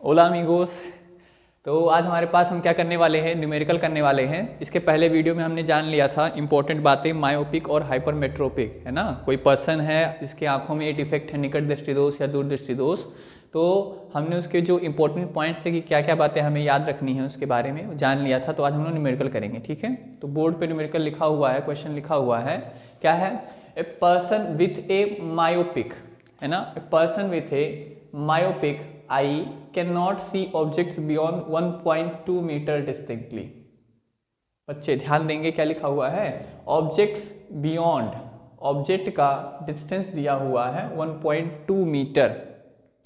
ओला amigos. तो आज हमारे पास हम क्या करने वाले हैं, न्यूमेरिकल करने वाले हैं। इसके पहले वीडियो में हमने जान लिया था इंपॉर्टेंट बातें, मायोपिक और हाइपरमेट्रोपिक, है ना। कोई पर्सन है जिसकी आंखों में ये डिफेक्ट है, निकट दृष्टि दोष या दूर दृष्टि दोष, तो हमने उसके जो इंपॉर्टेंट पॉइंट्स थे कि क्या क्या बातें हमें याद रखनी है उसके बारे में जान लिया था। तो आज हम लोग न्यूमेरिकल करेंगे, ठीक है। तो बोर्ड पे न्यूमेरिकल लिखा हुआ है, क्वेश्चन लिखा हुआ है, क्या है, a person with a myopic, है ना, a person with a myopic eye cannot see objects beyond 1.2 metre distinctly. बच्चे ध्यान देंगे क्या लिखा हुआ है, ऑब्जेक्ट्स बियॉन्ड, ऑब्जेक्ट का डिस्टेंस दिया हुआ है 1.2 मीटर,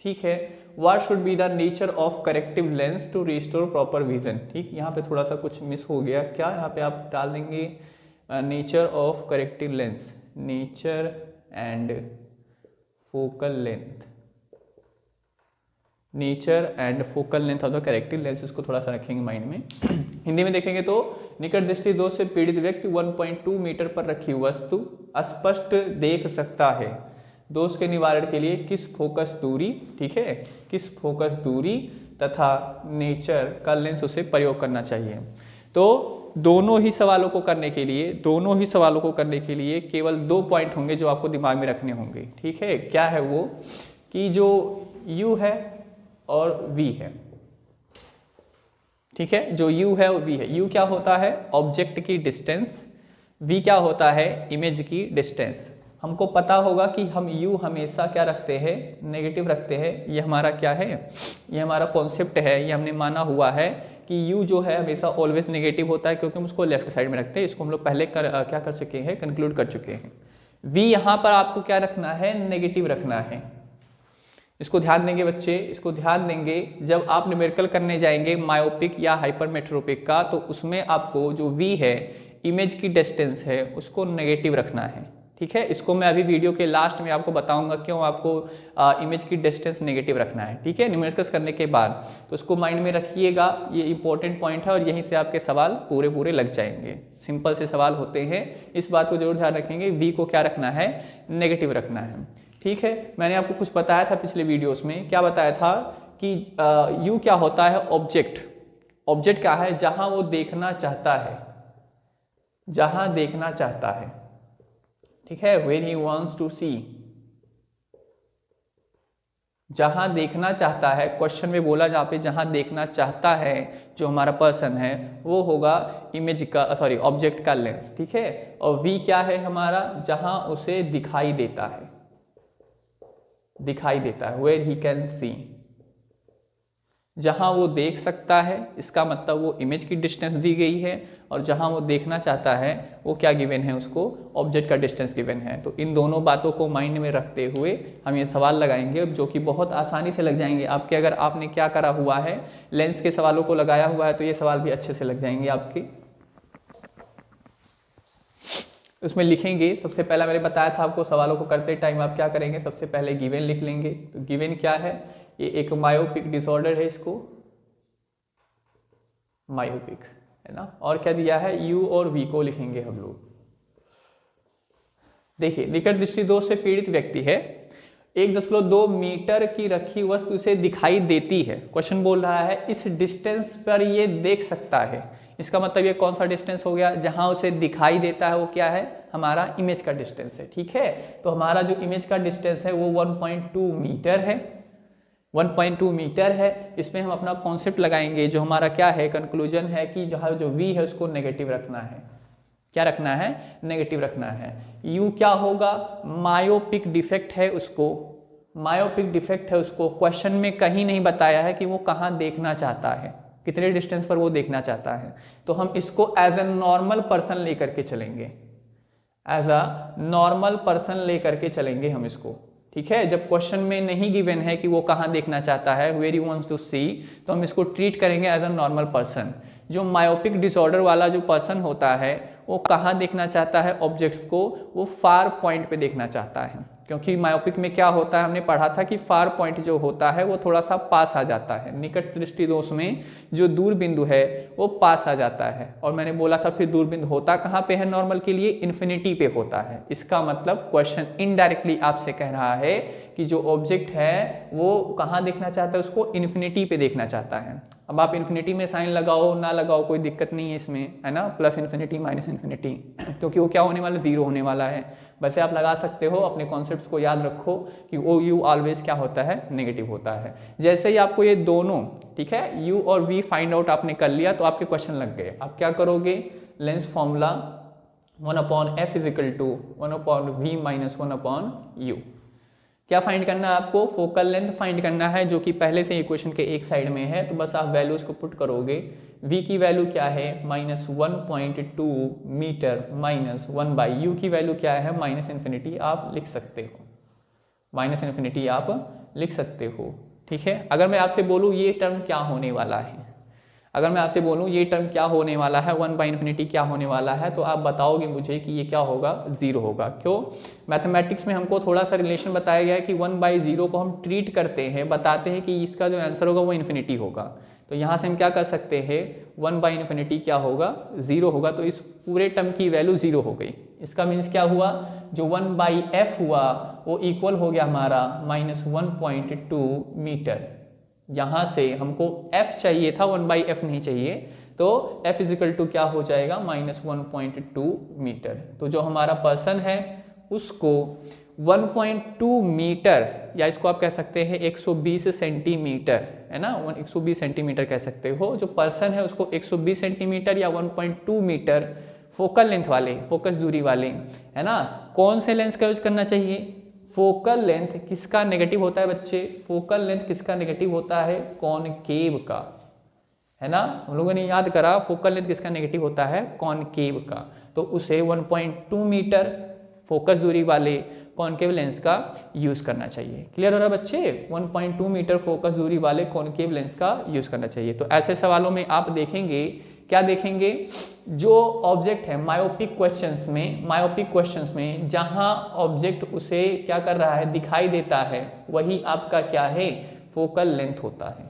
ठीक है। What should be the nature of corrective lens to restore proper vision. ठीक, यहाँ पे थोड़ा सा कुछ मिस हो गया, क्या यहाँ पे आप डाल देंगे nature of corrective lens, nature and focal length, nature and focal length of the corrective lens, उसको थोड़ा सा रखेंगे माइंड में। हिंदी में देखेंगे तो निकट दृष्टि दोष से पीड़ित व्यक्ति 1.2 मीटर पर रखी वस्तु स्पष्ट देख सकता है। दोष के निवारण के लिए किस फोकस दूरी, ठीक है, किस फोकस दूरी तथा नेचर का लेंस उसे प्रयोग करना चाहिए। तो दोनों ही सवालों को करने के लिए, दोनों ही सवालों को करने के लिए केवल 2 पॉइंट होंगे जो आपको दिमाग में रखने होंगे, ठीक है। क्या है वो, कि जो u है और v है, ठीक है, जो u है और v है। u क्या होता है, ऑब्जेक्ट की डिस्टेंस, v क्या होता है, इमेज की डिस्टेंस। हमको पता होगा कि हम u हमेशा क्या रखते हैं, नेगेटिव रखते हैं। ये हमारा क्या है, ये हमारा कॉन्सेप्ट है, ये हमने माना हुआ है कि u जो है हमेशा ऑलवेज नेगेटिव होता है, क्योंकि हम उसको लेफ्ट साइड में रखते हैं। इसको हम लोग पहले क्या कर चुके हैं, कंक्लूड कर चुके हैं। v यहाँ पर आपको क्या रखना है, नेगेटिव रखना है। इसको ध्यान देंगे बच्चे, इसको ध्यान देंगे। जब आप न्यूमेरिकल करने जाएंगे मायोपिक या हाइपरमेट्रोपिक का, तो उसमें आपको जो v है, इमेज की डिस्टेंस है, उसको नेगेटिव रखना है, ठीक है। इसको मैं अभी वीडियो के लास्ट में आपको बताऊंगा क्यों आपको इमेज की डिस्टेंस नेगेटिव रखना है, ठीक है, न्यूमेरिकल्स करने के बाद। तो इसको माइंड में रखिएगा, ये इंपॉर्टेंट पॉइंट है और यहीं से आपके सवाल पूरे पूरे लग जाएंगे। सिंपल से सवाल होते हैं, इस बात को जरूर ध्यान रखेंगे, v को क्या रखना है, नेगेटिव रखना है, ठीक है। मैंने आपको कुछ बताया था पिछले वीडियोस में, क्या बताया था कि u क्या होता है, ऑब्जेक्ट। ऑब्जेक्ट क्या है, जहां वो देखना चाहता है, जहां देखना चाहता है, ठीक है, when he wants to see, जहां देखना चाहता है। क्वेश्चन में बोला जहां पे जहां देखना चाहता है जो हमारा पर्सन है, वो होगा इमेज का, सॉरी, ऑब्जेक्ट का लेंस, ठीक है। और v क्या है हमारा, जहां उसे दिखाई देता है, दिखाई देता है, where he can see, जहां वो देख सकता है, इसका मतलब वो इमेज की डिस्टेंस दी गई है, और जहां वो देखना चाहता है वो क्या गिवन है, उसको ऑब्जेक्ट का डिस्टेंस गिवन है। तो इन दोनों बातों को माइंड में रखते हुए हम ये सवाल लगाएंगे, जो कि बहुत आसानी से लग जाएंगे आपके। अगर आपने क्या करा हुआ है, लेंस के सवालों को लगाया हुआ है, तो ये सवाल भी अच्छे से लग जाएंगे आपके। उसमें लिखेंगे, सबसे पहला मैंने बताया था आपको, सवालों को करते टाइम आप क्या करेंगे, सबसे पहले गिवन लिख लेंगे। तो गिवन क्या है, ये एक मायोपिक डिसऑर्डर है, इसको मायोपिक, है ना। और क्या दिया है, u और v को लिखेंगे हम लोग। देखिए, निकट दृष्टि दोष से पीड़ित व्यक्ति है, 1.2 मीटर की रखी वस्तु उसे दिखाई देती है। क्वेश्चन बोल रहा है इस डिस्टेंस पर ये देख सकता है। इसका मतलब ये कौन सा डिस्टेंस हो गया, जहां उसे दिखाई देता है वो क्या है, हमारा इमेज का डिस्टेंस है, ठीक है। तो हमारा जो इमेज का डिस्टेंस है वो 1.2 मीटर है, 1.2 मीटर है। इसमें हम अपना कॉन्सेप्ट लगाएंगे, जो हमारा क्या है, कंक्लूजन है कि जो v है उसको नेगेटिव रखना है। क्या रखना है, नेगेटिव रखना है। u क्या होगा, मायोपिक डिफेक्ट है उसको, मायोपिक डिफेक्ट है उसको। क्वेश्चन में कहीं नहीं बताया है कि वो कहाँ देखना चाहता है, कितने डिस्टेंस पर वो देखना चाहता है। तो हम इसको एज ए नॉर्मल पर्सन लेकर के चलेंगे, एज अ नॉर्मल पर्सन लेकर के चलेंगे हम इसको, ठीक है। जब क्वेश्चन में नहीं गिवन है कि वो कहाँ देखना चाहता है, वेयर ही वांट्स टू सी, तो हम इसको ट्रीट करेंगे एज अ नॉर्मल पर्सन। जो मायोपिक डिसऑर्डर वाला जो पर्सन होता है, वो कहाँ देखना चाहता है ऑब्जेक्ट्स को, वो फार पॉइंट पे देखना चाहता है, क्योंकि मायोपिक में क्या होता है, हमने पढ़ा था कि फार पॉइंट जो होता है वो थोड़ा सा पास आ जाता है, निकट दृष्टि दोष में जो दूर बिंदु है वो पास आ जाता है। और मैंने बोला था फिर दूर बिंदु होता कहाँ पे है नॉर्मल के लिए, इन्फिनिटी पे होता है। इसका मतलब क्वेश्चन इनडायरेक्टली आपसे कह रहा है कि जो ऑब्जेक्ट है वो कहाँ देखना चाहता है, उसको इन्फिनिटी पे देखना चाहता है। अब आप इन्फिनिटी में साइन लगाओ ना लगाओ कोई दिक्कत नहीं है इसमें, है ना, प्लस इन्फिनिटी माइनस इन्फिनिटी, क्योंकि वो क्या होने वाला, जीरो होने वाला है। वैसे आप लगा सकते हो, अपने कॉन्सेप्ट्स को याद रखो कि ओ यू ऑलवेज क्या होता है, नेगेटिव होता है। जैसे ही आपको ये दोनों, ठीक है, यू और वी फाइंड आउट आपने कर लिया तो आपके क्वेश्चन लग गए। आप क्या करोगे, lens formula 1/f = 1/v - 1/u। क्या फाइंड करना है आपको, फोकल लेंथ फाइंड करना है, जो कि पहले से इक्वेशन के एक साइड में है। तो बस आप वैल्यूज को पुट करोगे। v की वैल्यू क्या है, -1.2 मीटर - 1/u की वैल्यू क्या है, -∞ आप लिख सकते हो, -∞ आप लिख सकते हो। ठीक है, अगर मैं आपसे बोलूँ ये टर्म क्या होने वाला है, अगर मैं आपसे बोलूँ ये टर्म क्या होने वाला है, 1/∞ क्या होने वाला है, तो आप बताओगे मुझे कि ये क्या होगा, 0 होगा। क्यों, मैथमेटिक्स में हमको थोड़ा सा रिलेशन बताया गया है कि 1/0 को हम ट्रीट करते हैं, बताते हैं कि इसका जो आंसर होगा वो इन्फिनिटी होगा। तो यहाँ से हम क्या कर सकते हैं, 1/∞ क्या होगा, 0 होगा। तो इस पूरे टर्म की वैल्यू 0 हो गई। इसका मीन्स क्या हुआ, जो 1/f हुआ वो इक्वल हो गया हमारा -1.2 मीटर। यहाँ से हमको f चाहिए था, 1/f नहीं चाहिए, तो f = क्या हो जाएगा, -1.2 मीटर। तो जो हमारा पर्सन है उसको 1.2 मीटर, या इसको आप कह सकते हैं 120 सेंटीमीटर, है ना, 120 सेंटीमीटर कह सकते हो। जो पर्सन है उसको 120 सेंटीमीटर या 1.2 मीटर फोकल लेंथ वाले, फोकस दूरी वाले, है ना, कौन से लेंस का यूज करना चाहिए। फोकल लेंथ किसका नेगेटिव होता है बच्चे, फोकल लेंथ किसका नेगेटिव होता है, कॉनकेव का, है ना। हम लोगों ने याद करा फोकल लेंथ किसका नेगेटिव होता है, कॉनकेव का। तो उसे 1.2 मीटर फोकस दूरी वाले कॉनकेव लेंस का यूज करना चाहिए। क्लियर हो रहा है बच्चे, 1.2 मीटर फोकस दूरी वाले कॉनकेव लेंस का यूज करना चाहिए। तो ऐसे सवालों में आप देखेंगे, क्या देखेंगे, जो ऑब्जेक्ट है मायोपिक क्वेश्चंस में जहां ऑब्जेक्ट उसे क्या कर रहा है, दिखाई देता है, वही आपका क्या है, फोकल लेंथ होता है।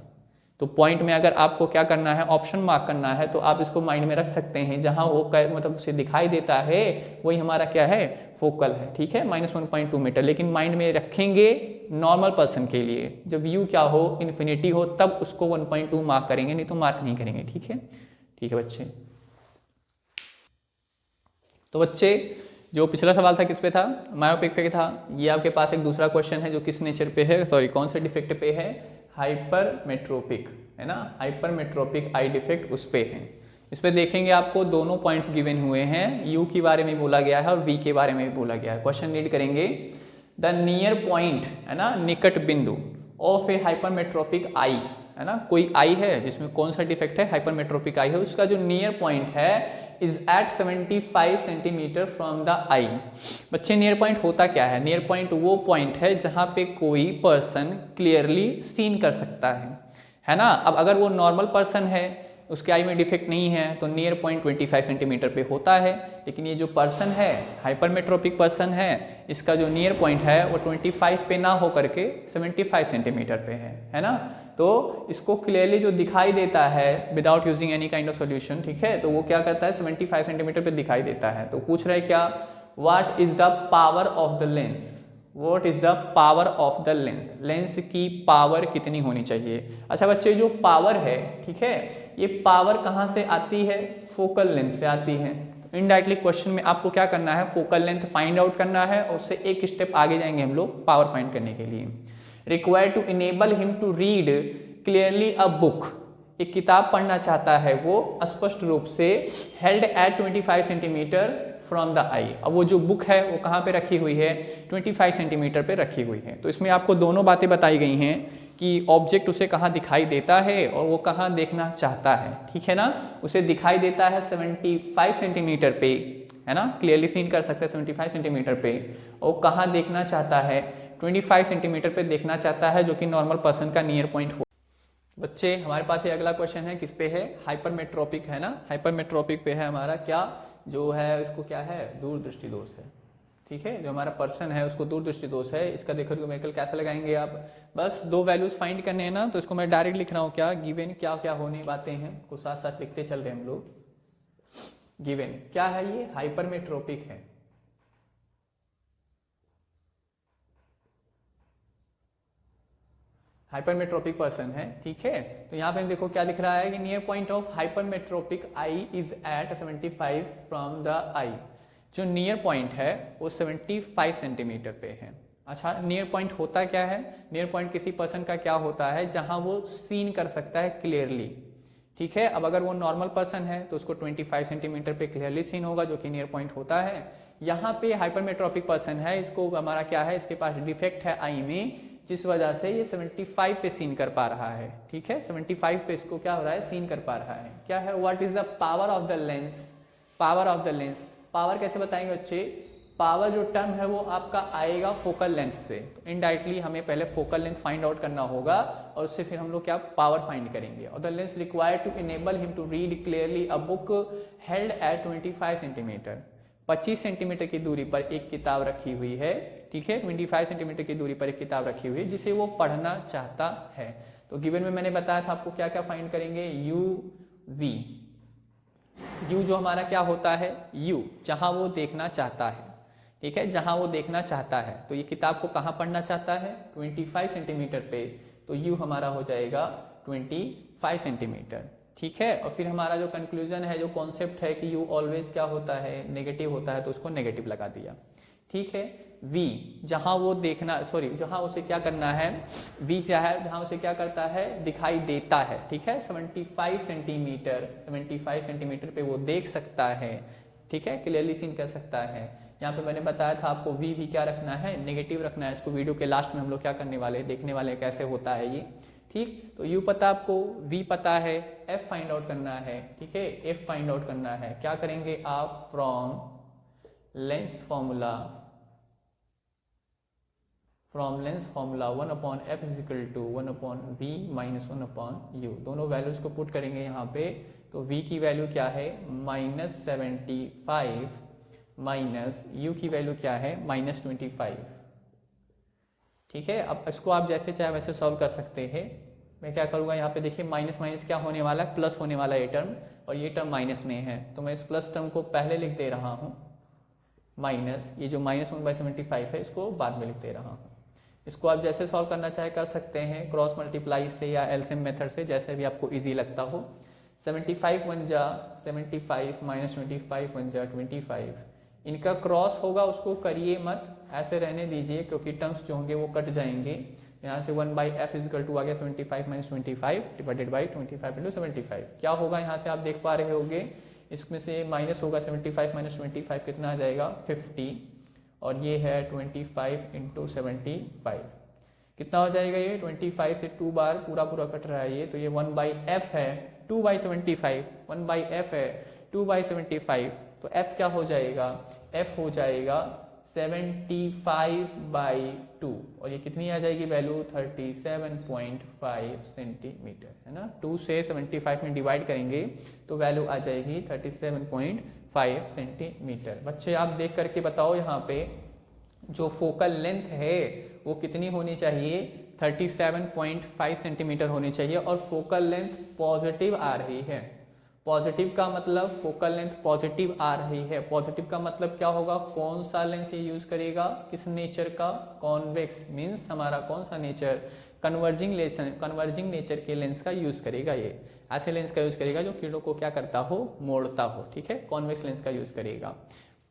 तो पॉइंट में अगर आपको क्या करना है, ऑप्शन मार्क करना है, तो आप इसको माइंड में रख सकते हैं, जहां वो मतलब उसे दिखाई देता है वही हमारा क्या है, फोकल है। ठीक है, -1.2 मीटर। लेकिन माइंड में रखेंगे नॉर्मल पर्सन के लिए, जब यू क्या हो, इन्फिनिटी हो, तब उसको 1.2 मार्क करेंगे, नहीं तो मार्क नहीं करेंगे। ठीक है, ठीक है बच्चे। तो बच्चे जो पिछला सवाल था किस पे था, मायोपिक पे था। ये आपके पास एक दूसरा क्वेश्चन है जो किस नेचर पे है, सॉरी कौन से डिफेक्ट पे है, हाइपरमेट्रोपिक, है ना, हाइपरमेट्रोपिक आई डिफेक्ट उस पे है। इस पे देखेंगे आपको दोनों पॉइंट्स गिवन हुए हैं, यू के बारे में बोला गया है और वी के बारे में भी बोला गया है। क्वेश्चन रीड करेंगे, द नियर पॉइंट, है ना, निकट बिंदु ऑफ ए हाइपरमेट्रोपिक आई, है ना, कोई आई है जिसमें कौन सा डिफेक्ट है, हाइपरमेट्रोपिक आई है, उसका जो नियर पॉइंट है is at 75 centimetre from the eye. बच्चे नियर पॉइंट होता क्या है, नियर पॉइंट वो पॉइंट है जहां पे कोई पर्सन क्लियरली सीन कर सकता है ना। अब अगर वो नॉर्मल पर्सन है, उसके आई में डिफेक्ट नहीं है, तो नियर पॉइंट 25 सेंटीमीटर पे होता है। लेकिन ये जो पर्सन है, हाइपरमेट्रोपिक पर्सन है, इसका जो नियर पॉइंट है वो 25 पे ना हो करके 75 सेंटीमीटर पे है ना। तो इसको क्लियरली जो दिखाई देता है without using any kind of solution, ठीक है, तो वो क्या करता है, 75 सेंटीमीटर पे दिखाई देता है। तो पूछ रहे क्या, what is the power of the lens, what is the power of the lens, lens की पावर कितनी होनी चाहिए। अच्छा बच्चे, जो पावर है, ठीक है, ये पावर कहाँ से आती है, फोकल लेंथ से आती है। इनडायरेक्टली क्वेश्चन में आपको क्या करना है, फोकल लेंथ फाइंड आउट करना है, और उससे एक स्टेप आगे जाएंगे हम लोग पावर फाइंड करने के लिए। Required to enable him to read clearly a book, एक किताब पढ़ना चाहता है वो स्पष्ट रूप से, held at 25 centimetre from the eye. अब वो जो बुक है वो कहाँ पे रखी हुई है, 25 सेंटीमीटर पे रखी हुई है। तो इसमें आपको दोनों बातें बताई गई हैं कि ऑब्जेक्ट उसे कहाँ दिखाई देता है और वो कहाँ देखना चाहता है, ठीक है ना। उसे दिखाई देता है 75 सेंटीमीटर पे, है ना, क्लियरली सीन कर सकते हैं 75 सेंटीमीटर पे, और कहाँ देखना चाहता है, 25 सेंटीमीटर पे देखना चाहता है, जो कि नॉर्मल पर्सन का नियर पॉइंट हो। बच्चे हमारे पास ये अगला क्वेश्चन है, किस पे है, हाइपरमेट्रोपिक, है ना, हाइपरमेट्रोपिक पे है हमारा क्या जो है, इसको क्या है, दूरदृष्टि दोष है। ठीक है, जो हमारा पर्सन है उसको दूरदृष्टि दोष है, इसका देखो न्यूमेरिकल कैसे लगाएंगे आप, बस दो वैल्यूज फाइंड करने हैं ना, तो इसको मैं डायरेक्ट लिख रहा हूँ, क्या गिवन क्या क्या होने बातें हैं को साथ साथ लिखते चल रहे हैं हम लोग। गिवन क्या है, ये हाइपरमेट्रोपिक है, हाइपरमेट्रोपिक पर्सन है, ठीक है। तो यहाँ पे देखो क्या लिख रहा है कि near point of hypermetropic eye is at 75 from the eye. जो नियर पॉइंट है वो 75 सेंटीमीटर पे है। अच्छा, नियर पॉइंट होता क्या है, नियर पॉइंट किसी पर्सन का क्या होता है, जहां वो सीन कर सकता है क्लियरली, ठीक है। अब अगर वो नॉर्मल पर्सन है तो उसको 25 सेंटीमीटर पे क्लियरली सीन होगा, जो कि नियर पॉइंट होता है। यहाँ पे हाइपरमेट्रोपिक पर्सन है, इसको हमारा क्या है, इसके पास डिफेक्ट है आई में, जिस वजह से ये 75 पे सीन कर पा रहा है, ठीक है। 75 पे इसको क्या हो रहा है, सीन कर पा रहा है। क्या है, what is the power of the lens, power of the lens, power कैसे बताएंगे बच्चे, पावर जो टर्म है वो आपका आएगा फोकल लेंथ से, तो इनडायरेक्टली हमें पहले फोकल लेंथ फाइंड आउट करना होगा और उससे फिर हम लोग क्या पावर फाइंड करेंगे। और the lens required to enable him to read clearly a book held at 25 centimetre, 25 centimetre की दूरी पर एक किताब रखी हुई है, ठीक है। 25 सेंटीमीटर की दूरी पर एक किताब रखी हुई है जिसे वो पढ़ना चाहता है। तो गिवन में मैंने बताया था आपको क्या क्या फाइंड करेंगे, यू वी, यू जो हमारा क्या होता है, यू जहां वो देखना चाहता है, ठीक है, जहां वो देखना चाहता है। तो ये किताब को कहां पढ़ना चाहता है, 25 सेंटीमीटर पे, तो यू हमारा हो जाएगा 25 सेंटीमीटर, ठीक है। और फिर हमारा जो कंक्लूजन है, जो कॉन्सेप्ट है कि यू ऑलवेज क्या होता है, नेगेटिव होता है, तो उसको नेगेटिव लगा दिया, ठीक है। वी जहां वो देखना, सॉरी जहां उसे क्या करना है, वी क्या है, जहां उसे क्या करता है, दिखाई देता है, ठीक है। 75 सेंटीमीटर, 75 सेंटीमीटर पे वो देख सकता है, ठीक है, क्लियरली सीन कर सकता है। यहाँ पे मैंने बताया था आपको वी भी क्या रखना है, नेगेटिव रखना है। इसको वीडियो के लास्ट में हम लोग क्या करने वाले, देखने वाले कैसे होता है ये, ठीक। तो यू पता आपको, वी पता है, एफ फाइंड आउट करना है, ठीक है, एफ फाइंड आउट करना है। क्या करेंगे आप, from lens formula, from lens formula 1/f is equal to 1/v minus 1/u, दोनों वैल्यूज को पुट करेंगे यहाँ पे। तो v की वैल्यू क्या है, -75 माइनस u की वैल्यू क्या है, -25, ठीक है। अब इसको आप जैसे चाहे वैसे सॉल्व कर सकते हैं। मैं क्या करूँगा, यहाँ पे देखिए माइनस माइनस क्या होने वाला है, प्लस होने वाला है ये टर्म, और ये टर्म माइनस में है, तो मैं इस प्लस टर्म को पहले लिख दे रहा हूँ, माइनस ये जो -1/75 है इसको बाद में लिख दे रहा हूँ। इसको आप जैसे सॉल्व करना चाहे कर सकते हैं, क्रॉस मल्टीप्लाई से या एलसीएम मेथड से, जैसे भी आपको इजी लगता हो। 75 1 जा 75 माइनस 25 1 जा 25, इनका क्रॉस होगा उसको करिए मत, ऐसे रहने दीजिए, क्योंकि टर्म्स जो होंगे वो कट जाएंगे। यहाँ से 1/f इजिकल टू आ गया 75 माइनस 25 डिवाइडेड बाई 25 इंटू 75। क्या होगा यहाँ से आप देख पा रहे होंगे, इसमें से माइनस होगा 75 माइनस 25 कितना आ जाएगा 50, और ये है 25 इंटू 75, कितना हो जाएगा ये 25 से 2 बार पूरा पूरा कट रहा है ये, तो ये 1/f है 2/75, 1/f है 2/75, तो f क्या हो जाएगा, f हो जाएगा 75/2, और ये कितनी आ जाएगी वैल्यू 37.5 सेंटीमीटर, है ना। 2 से 75 में डिवाइड करेंगे तो वैल्यू आ जाएगी 37.5 सेंटीमीटर। बच्चे आप देख करके बताओ, यहाँ पे जो फोकल लेंथ है वो कितनी होनी चाहिए, 37.5 सेंटीमीटर होनी चाहिए, और फोकल लेंथ पॉजिटिव आ रही है। पॉजिटिव का मतलब फोकल लेंथ पॉजिटिव आ रही है, पॉजिटिव का मतलब क्या होगा, कौन सा लेंस ये यूज करेगा, किस नेचर का, कॉन्वेक्स, मींस हमारा कौन सा नेचर, कन्वर्जिंग नेचर के लेंस का यूज करेगा। ये ऐसे लेंस का यूज करेगा जो किरणों को क्या करता हो, मोड़ता हो, ठीक है, कॉन्वेक्स लेंस का यूज करेगा।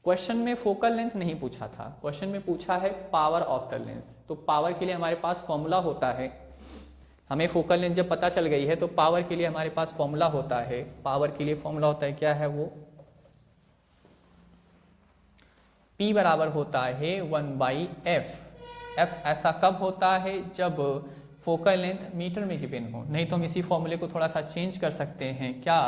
क्वेश्चन में फोकल लेंथ नहीं पूछा था, क्वेश्चन में पूछा है पावर ऑफ द लेंस। तो पावर के लिए हमारे पास फॉर्मूला होता है, हमें फोकल लेंथ जब पता चल गई है तो पावर के लिए हमारे पास फॉर्मूला होता है। पावर के लिए फॉर्मूला होता है, क्या है वो, P बराबर होता है 1/f। f ऐसा कब होता है, जब फोकल लेंथ मीटर में गिवन हो, नहीं तो हम इसी फॉर्मूले को थोड़ा सा चेंज कर सकते हैं, क्या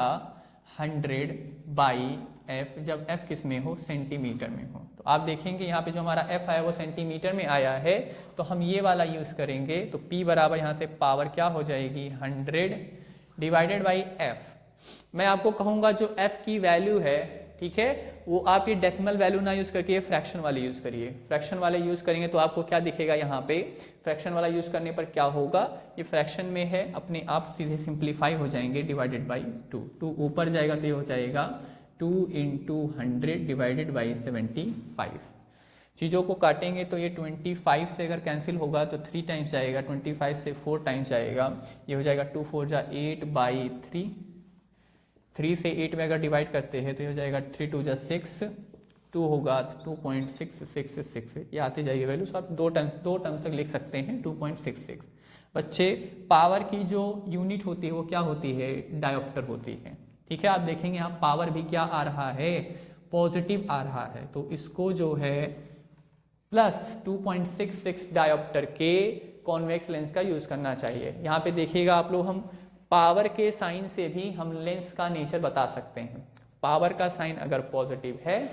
100/f, जब f किस में हो, सेंटीमीटर में हो। तो आप देखेंगे यहाँ पे जो हमारा f आया वो सेंटीमीटर में आया है, तो हम ये वाला यूज करेंगे। तो P बराबर यहाँ से पावर क्या हो जाएगी 100 डिवाइडेड बाई f। मैं आपको कहूँगा जो f की वैल्यू है ठीक है, वो आप ये डेसिमल वैल्यू ना यूज करके फ्रैक्शन वाले यूज करिए। फ्रैक्शन वाले यूज करेंगे तो आपको क्या दिखेगा यहाँ पे, फ्रैक्शन वाला यूज करने पर क्या होगा, ये फ्रैक्शन में है, अपने आप सीधे सिंप्लीफाई हो जाएंगे, डिवाइडेड बाई 2, 2 ऊपर जाएगा तो ये हो जाएगा 2 × 100 डिवाइडेड बाई 75। चीज़ों को काटेंगे तो ये 25 से अगर कैंसिल होगा तो 3 टाइम्स जाएगा, 25 से 4 टाइम्स जाएगा, ये हो जाएगा 2 4 जा 8/3, 3 से 8 में अगर डिवाइड करते हैं तो ये हो जाएगा 3 2 जा 6, 2 होगा 2.666, ये आती जाएगी वैल्यूज, आप दो टर्म तक लिख सकते हैं 2.66। बच्चे पावर की जो यूनिट होती है वो क्या होती है, डायोप्टर होती है, ठीक है। आप देखेंगे यहाँ पावर भी क्या आ रहा है, पॉजिटिव आ रहा है, तो इसको जो है प्लस 2.66 डायोप्टर के कॉन्वेक्स लेंस का यूज करना चाहिए। यहाँ पे देखिएगा आप लोग, हम पावर के साइन से भी हम लेंस का नेचर बता सकते हैं। पावर का साइन अगर पॉजिटिव है,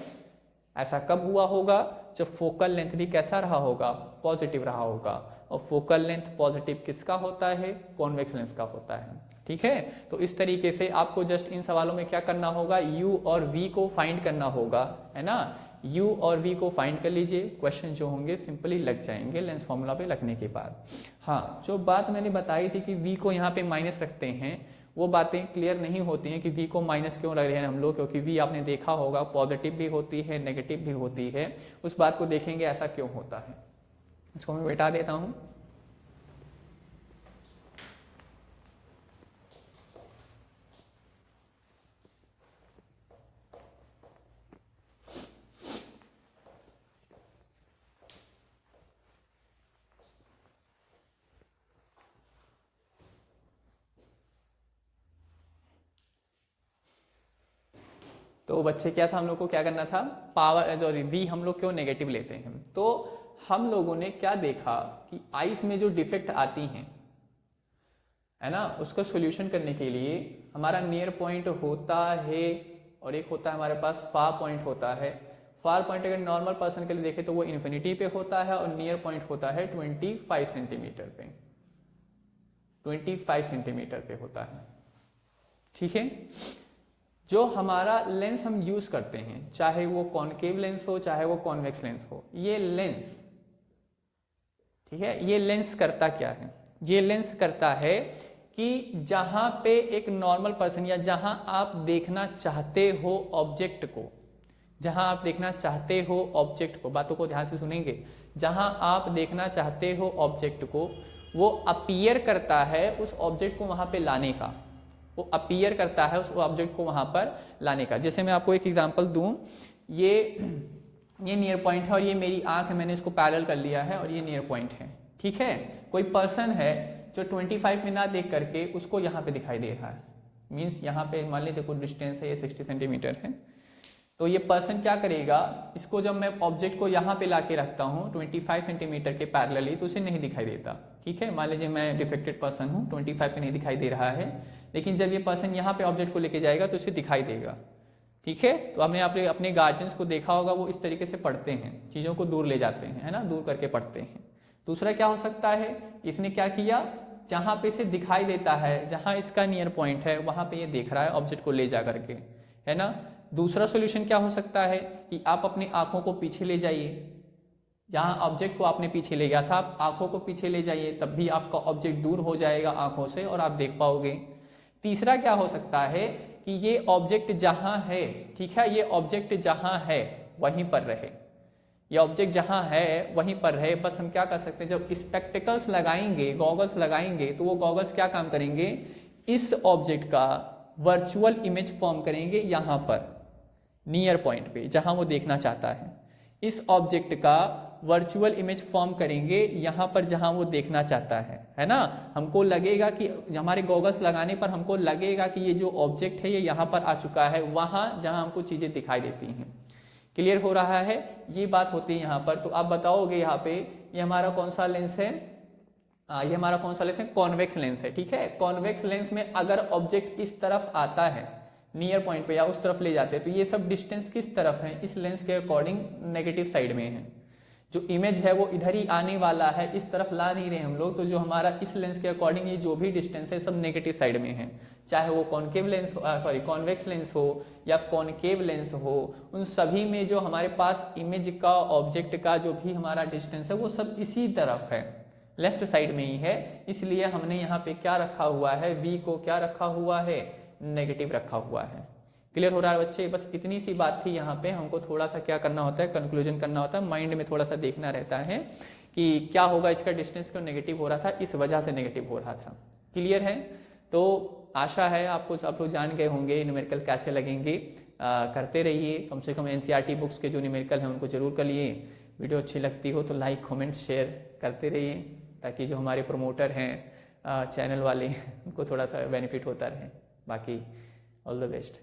ऐसा कब हुआ होगा, जब फोकल लेंथ भी कैसा रहा होगा, पॉजिटिव रहा होगा, और फोकल लेंथ पॉजिटिव किसका होता है, कॉन्वेक्स लेंस का होता है, ठीक है। तो इस तरीके से आपको जस्ट इन सवालों में क्या करना होगा, U और V को फाइंड करना होगा, है ना। U और V को फाइंड कर लीजिए, क्वेश्चन जो होंगे सिंपली लग जाएंगे लेंस फॉर्मूला पे लगने के बाद। हाँ, जो बात मैंने बताई थी कि V को यहाँ पे माइनस रखते हैं, वो बातें क्लियर नहीं होती हैं कि V को माइनस क्यों रख रहे हैं हम लोग, क्योंकि V आपने देखा होगा पॉजिटिव भी होती है, नेगेटिव भी होती है, उस बात को देखेंगे ऐसा क्यों होता है। इसको मैं बैठा देता हूँ। तो बच्चे क्या था, हम लोग को क्या करना था, पावर सॉरी V हम लोग क्यों नेगेटिव लेते हैं, तो हम लोगों ने क्या देखा कि आइस में जो डिफेक्ट आती हैं, है ना, उसको सोल्यूशन करने के लिए हमारा नियर पॉइंट होता है और एक होता है हमारे पास फार पॉइंट होता है। फार पॉइंट अगर नॉर्मल पर्सन के लिए देखें तो वो इन्फिनिटी पे होता है और नियर पॉइंट होता है 25 सेंटीमीटर पे, 25 सेंटीमीटर पे होता है, ठीक है। जो हमारा लेंस हम यूज करते हैं, चाहे वो कॉनकेव लेंस हो चाहे वो कॉन्वेक्स लेंस हो, ये लेंस, ठीक है, ये लेंस करता क्या है, ये लेंस करता है कि जहां पे एक नॉर्मल पर्सन या जहां आप देखना चाहते हो ऑब्जेक्ट को, जहां आप देखना चाहते हो ऑब्जेक्ट को, बातों को ध्यान से सुनेंगे, जहां आप देखना चाहते हो ऑब्जेक्ट को, वो अपीयर करता है उस ऑब्जेक्ट को वहां पे लाने का, वो अपीयर करता है उस ऑब्जेक्ट को वहां पर लाने का। जैसे मैं आपको एक एग्जांपल दूं, ये नियर पॉइंट है और ये मेरी आंख है, मैंने इसको पैरेलल कर लिया है और ये नियर पॉइंट है, ठीक है। कोई पर्सन है जो 25 में ना देख करके उसको यहाँ पे दिखाई दे रहा है, मीन्स यहाँ पे मान लीजिए कुछ डिस्टेंस है, ये 60 सेंटीमीटर है, तो ये पर्सन क्या करेगा, इसको जब मैं ऑब्जेक्ट को यहाँ पे लाके रखता हूँ 25 सेंटीमीटर के पैरेलली, तो उसे नहीं दिखाई देता, ठीक है। मान लीजिए मैं डिफेक्टेड पर्सन हूँ, 25 पे नहीं दिखाई दे रहा है, लेकिन जब ये पर्सन यहाँ पे ऑब्जेक्ट को लेके जाएगा तो उसे दिखाई देगा, ठीक है। तो आपने अपने गार्जियंस को देखा होगा, वो इस तरीके से पढ़ते हैं, चीज़ों को दूर ले जाते हैं, है ना, दूर करके पढ़ते हैं। दूसरा क्या हो सकता है, इसने क्या किया, जहाँ पे इसे दिखाई देता है, जहाँ इसका नियर पॉइंट है वहाँ पे ये देख रहा है ऑब्जेक्ट को ले जा करके, है ना। दूसरा सोल्यूशन क्या हो सकता है कि आप अपनी आंखों को पीछे ले जाइए, जहां ऑब्जेक्ट को आपने पीछे ले गया था, आप आंखों को पीछे ले जाइए, तब भी आपका ऑब्जेक्ट दूर हो जाएगा आंखों से और आप देख पाओगे। तीसरा क्या हो सकता है कि ये ऑब्जेक्ट जहां है, ठीक है, ये ऑब्जेक्ट जहां है वहीं पर रहे, ये ऑब्जेक्ट जहां है वहीं पर रहे, बस हम क्या कर सकते हैं, जब स्पेक्टिकल्स लगाएंगे, गॉगल्स लगाएंगे, तो वो गॉगल्स क्या काम करेंगे, इस ऑब्जेक्ट का वर्चुअल इमेज फॉर्म करेंगे यहाँ पर नियर पॉइंट पे, जहां वो देखना चाहता है, इस ऑब्जेक्ट का वर्चुअल इमेज फॉर्म करेंगे यहाँ पर जहां वो देखना चाहता है ना। हमको लगेगा कि हमारे गॉगल्स लगाने पर हमको लगेगा कि ये जो ऑब्जेक्ट है ये यहाँ पर आ चुका है, वहां जहां हमको चीजें दिखाई देती हैं। क्लियर हो रहा है, ये बात होती है यहाँ पर। तो आप बताओगे यहाँ पे ये हमारा कौन सा लेंस है, ये हमारा कौन सा लेंस है, कॉन्वेक्स लेंस है, ठीक है। कॉन्वेक्स लेंस में अगर ऑब्जेक्ट इस तरफ आता है नियर पॉइंट पे या उस तरफ ले जाते हैं, तो ये सब डिस्टेंस किस तरफ है, इस लेंस के अकॉर्डिंग नेगेटिव साइड में है। जो इमेज है वो इधर ही आने वाला है, इस तरफ ला नहीं रहे हम लोग, तो जो हमारा इस लेंस के अकॉर्डिंग ये जो भी डिस्टेंस है सब नेगेटिव साइड में है, चाहे वो concave lens sorry convex lens हो या कॉनकेव लेंस हो, उन सभी में जो हमारे पास इमेज का ऑब्जेक्ट का जो भी हमारा डिस्टेंस है वो सब इसी तरफ है, लेफ्ट साइड में ही है। इसलिए हमने यहाँ पे क्या रखा हुआ है, v को क्या रखा हुआ है, नेगेटिव रखा हुआ है। क्लियर हो रहा है बच्चे? बस इतनी सी बात थी। यहाँ पे हमको थोड़ा सा क्या करना होता है, कंक्लूजन करना होता है, माइंड में थोड़ा सा देखना रहता है कि क्या होगा, इसका डिस्टेंस क्यों नेगेटिव हो रहा था, इस वजह से नेगेटिव हो रहा था। क्लियर है? तो आशा है आपको, आप लोग जान गए होंगे न्यूमेरिकल कैसे लगेंगे। करते रहिए, कम से कम एनसीईआरटी बुक्स के जो न्यूमेरिकल हैं उनको जरूर करिए। वीडियो अच्छी लगती हो तो लाइक कमेंट शेयर करते रहिए, ताकि जो हमारे प्रमोटर हैं चैनल वाले उनको थोड़ा सा बेनिफिट होता रहे। बाकी ऑल द बेस्ट।